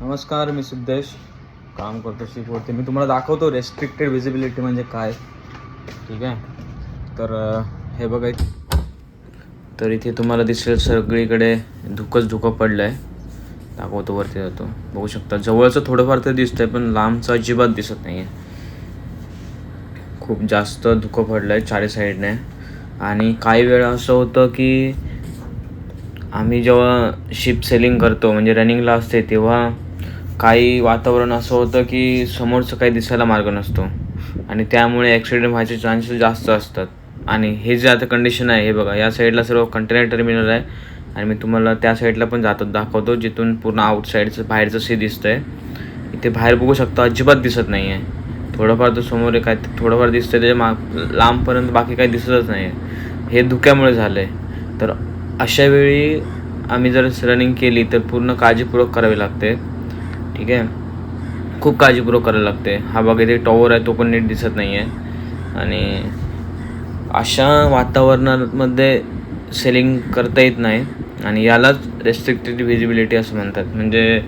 नमस्कार, मी सिद्धेश काम करतो शिपवरती. मी तुम्हाला दाखवतो रेस्ट्रिक्टेड विजिबिलिटी म्हणजे काय. ठीक आहे, तर हे बघा, तर इथे तुम्हाला दिसेल सगळीकडे धुकं पडलं आहे. दाखवतो, वरती जातो, बघू शकता. जवळचं थोडंफार तर दिसतंय पण लांबचं अजिबात दिसत नाही आहे. खूप जास्त धुकं पडलं आहे चारी साईडने. आणि काही वेळा असं होतं की आम्ही जेव्हा शिप सेलिंग करतो म्हणजे रनिंगला असते तेव्हा काही वातावरण असं होतं की समोरचं काही दिसायला मार्ग नसतो आणि त्यामुळे ॲक्सिडेंट व्हायचे चान्सेस जास्त असतात. आणि हे जे आता कंडिशन आहे, हे बघा, या साईडला सर्व कंटेनर टर्मिनल आहे आणि मी तुम्हाला त्या साईडला पण दाखवतो जिथून पूर्ण आउटसाईडचं बाहेरचं सी दिसतं आहे. इथे बाहेर बघू शकता अजिबात दिसत नाही आहे. थोडंफार तर समोर काय थोडंफार दिसतं आहे, त्याच्या लांबपर्यंत बाकी काही दिसतच नाही आहे. हे धुक्यामुळे झालं आहे. तर अशा वेळी आम्ही जर रनिंग केली तर पूर्ण काळजीपूर्वक करावी लागते. ठीक आहे, खूप काळजीपूर्वक करायला लागते. हा बघा, इथे टॉवर आहे, तो पण नीट दिसत नाही आहे. आणि अशा वातावरणामध्ये सेलिंग करता येत नाही आणि यालाच रेस्ट्रिक्टेड व्हिजिबिलिटी असं म्हणतात. म्हणजे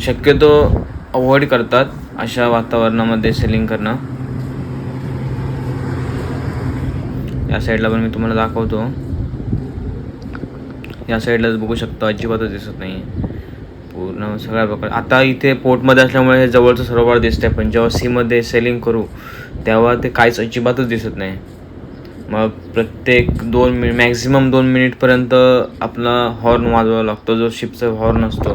शक्यतो अवॉइड करतात अशा वातावरणामध्ये सेलिंग करणं. या साईडला पण मी तुम्हाला दाखवतो. या साईडलाच बघू शकता अजिबातच दिसत नाही पूर्ण सगळ्या प्रकार. आता इथे पोर्टमध्ये असल्यामुळे हे जवळचं सरोवर दिसतंय, पण जेव्हा सीमध्ये सेलिंग करू तेव्हा ते काहीच अजिबातच दिसत नाही. मग प्रत्येक मॅक्झिमम 2 मिनिटपर्यंत आपला हॉर्न वाजवावा लागतो, जो शिपचा हॉर्न असतो.